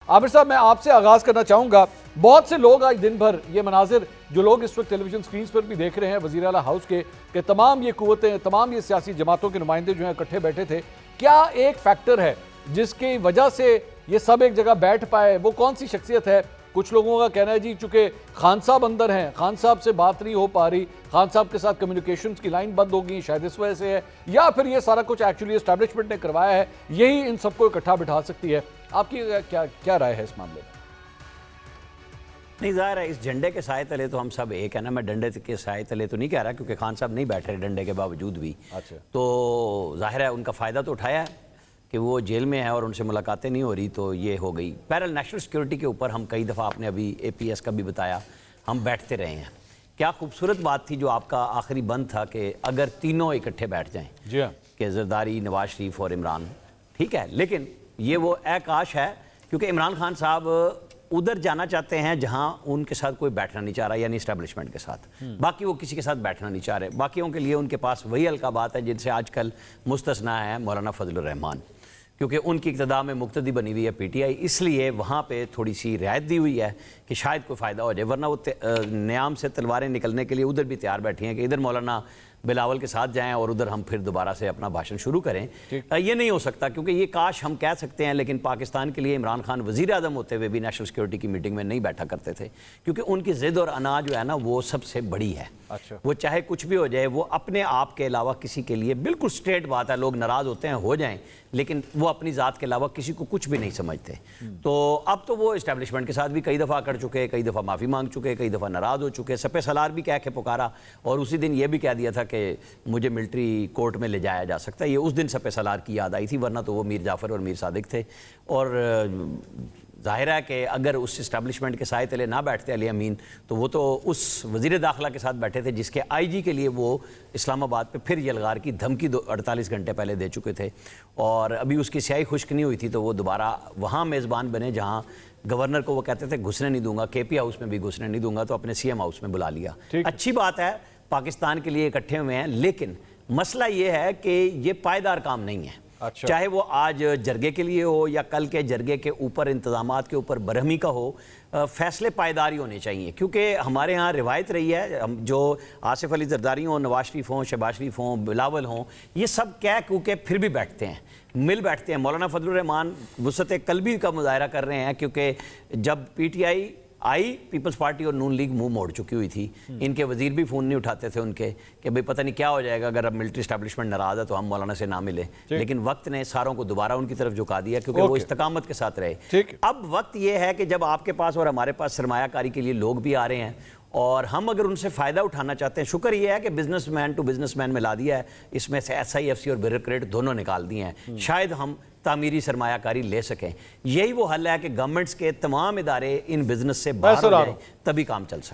عامر صاحب میں آپ سے آغاز کرنا چاہوں گا. بہت سے لوگ آج دن بھر یہ مناظر جو لوگ اس وقت ٹیلی ویژن سکرینز پر بھی دیکھ رہے ہیں وزیر اعلیٰ ہاؤس کے کہ تمام یہ قوتیں تمام یہ سیاسی جماعتوں کے نمائندے جو ہیں اکٹھے بیٹھے تھے, کیا ایک فیکٹر ہے جس کی وجہ سے یہ سب ایک جگہ بیٹھ پائے؟ وہ کون سی شخصیت ہے؟ کچھ لوگوں کا کہنا ہے جی چونکہ خان صاحب اندر ہیں, خان صاحب سے بات نہیں ہو پا رہی, خان صاحب کے ساتھ کمیونیکیشنز کی لائن بند ہو گئی, شاید اس وجہ سے ہے, یا پھر یہ سارا کچھ ایکچولی اسٹیبلشمنٹ نے کروایا ہے, یہی ان سب کو اکٹھا بٹھا سکتی ہے. آپ کی کیا رائے ہے اس معاملے میں؟ نہیں, ظاہر ہے اس جھنڈے کے سائے تلے تو ہم سب ایک ہے نا. میں ڈنڈے کے سائے تلے تو نہیں کہہ رہا کیونکہ خان صاحب نہیں بیٹھ رہے ڈنڈے کے باوجود بھی. تو ظاہر ہے ان کا فائدہ تو اٹھایا ہے کہ وہ جیل میں ہیں اور ان سے ملاقاتیں نہیں ہو رہی, تو یہ ہو گئی. بہرحال نیشنل سیکورٹی کے اوپر ہم کئی دفعہ, آپ نے ابھی اے پی ایس کا بھی بتایا, ہم بیٹھتے رہے ہیں. کیا خوبصورت بات تھی جو آپ کا آخری بند تھا کہ اگر تینوں اکٹھے بیٹھ جائیں, جی ہاں, کہ زرداری, نواز شریف اور عمران, ٹھیک ہے. لیکن یہ وہ اے کاش ہے کیونکہ عمران خان صاحب ادھر جانا چاہتے ہیں جہاں ان کے ساتھ کوئی بیٹھنا نہیں چاہ رہا, یعنی اسٹیبلشمنٹ کے ساتھ. باقی وہ کسی کے ساتھ بیٹھنا نہیں چاہ رہے. باقیوں کے لیے ان کے پاس وہی القابات ہیں جن سے آج کل مستثنیٰ ہے مولانا فضل الرحمان, کیونکہ ان کی اقتداء میں مقتدی بنی ہوئی ہے پی ٹی آئی, اس لیے وہاں پہ تھوڑی سی رعایت دی ہوئی ہے کہ شاید کوئی فائدہ ہو جائے. ورنہ وہ نیام سے تلواریں نکلنے کے لیے ادھر بھی تیار بیٹھی ہیں کہ ادھر مولانا بلاول کے ساتھ جائیں اور ادھر ہم پھر دوبارہ سے اپنا بھاشن شروع کریں. یہ نہیں ہو سکتا کیونکہ یہ کاش ہم کہہ سکتے ہیں, لیکن پاکستان کے لیے عمران خان وزیر اعظم ہوتے ہوئے بھی نیشنل سیکورٹی کی میٹنگ میں نہیں بیٹھا کرتے تھے, کیونکہ ان کی ضد اور انا جو ہے نا وہ سب سے بڑی ہے. وہ چاہے کچھ بھی ہو جائے, وہ اپنے آپ کے علاوہ کسی کے لیے, بالکل اسٹریٹ بات ہے, لوگ ناراض ہوتے ہیں ہو جائیں, لیکن وہ اپنی ذات کے علاوہ کسی کو کچھ بھی نہیں سمجھتے. تو اب تو وہ اسٹیبلشمنٹ کے ساتھ بھی کئی دفعہ کر چکے, کئی دفعہ معافی مانگ چکے, کئی دفعہ ناراض ہو چکے, سپہ سالار بھی کہہ کے پکارا, اور اسی دن یہ بھی کہہ دیا تھا کہ مجھے ملٹری کورٹ میں لے جایا جا سکتا ہے. یہ اس دن سپہ سالار کی یاد آئی تھی, ورنہ تو وہ میر جعفر اور میر صادق تھے. اور ظاہر ہے کہ اگر اس اسٹیبلشمنٹ کے سائے تلے نہ بیٹھتے علی امین, تو وہ تو اس وزیر داخلہ کے ساتھ بیٹھے تھے جس کے آئی جی کے لیے وہ اسلام آباد پہ پھر یلغار کی دھمکی 48 گھنٹے پہلے دے چکے تھے, اور ابھی اس کی سیاہی خشک نہیں ہوئی تھی, تو وہ دوبارہ وہاں میزبان بنے جہاں گورنر کو وہ کہتے تھے گھسنے نہیں دوں گا, کے پی ہاؤس میں بھی گھسنے نہیں دوں گا, تو اپنے سی ایم ہاؤس میں بلا لیا. اچھی بات ہے, پاکستان کے لیے اکٹھے ہوئے ہیں, لیکن مسئلہ یہ ہے کہ یہ پائیدار کام نہیں ہے. چاہے وہ آج جرگے کے لیے ہو یا کل کے جرگے کے اوپر انتظامات کے اوپر برہمی کا ہو, فیصلے پائیداری ہونے چاہیے. کیونکہ ہمارے ہاں روایت رہی ہے, جو آصف علی زرداری ہوں, نواز شریف ہوں, شہباز شریف ہوں, بلاول ہوں, یہ سب کہہ کو کے پھر بھی بیٹھتے ہیں, مل بیٹھتے ہیں. مولانا فضل الرحمان وسعت قلبی کا مظاہرہ کر رہے ہیں, کیونکہ جب P T I I, Peoples Party اور نون لیگ منہ موڑ چکی ہوئی تھی. ان کے وزیر بھی فون نہیں اٹھاتے تھے ان کے کہ بھئی پتہ نہیں کیا ہو جائے گا اگر اب ملٹری اسٹیبلشمنٹ ناراض ہے تو ہم مولانا سے نہ ملیں. لیکن وقت نے ساروں کو دوبارہ ان کی طرف جھکا دیا کیونکہ وہ استقامت کے ساتھ رہے. اب وقت یہ ہے کہ جب آپ کے پاس اور ہمارے پاس سرمایہ کاری کے لیے لوگ بھی آ رہے ہیں, اور ہم اگر ان سے فائدہ اٹھانا چاہتے ہیں, شکر یہ ہے کہ businessman to businessman میں لا دیا ہے, اس میں سے ایس آئی ایف سی اور بیوروکریٹ دونوں نکال دیے ہیں, شاید ہم تعمیری سرمایہ کاری لے سکیں. یہی وہ حل ہے کہ گورنمنٹس کے تمام ادارے ان بزنس سے باہر ہو جائیں, تبھی کام چل سکے.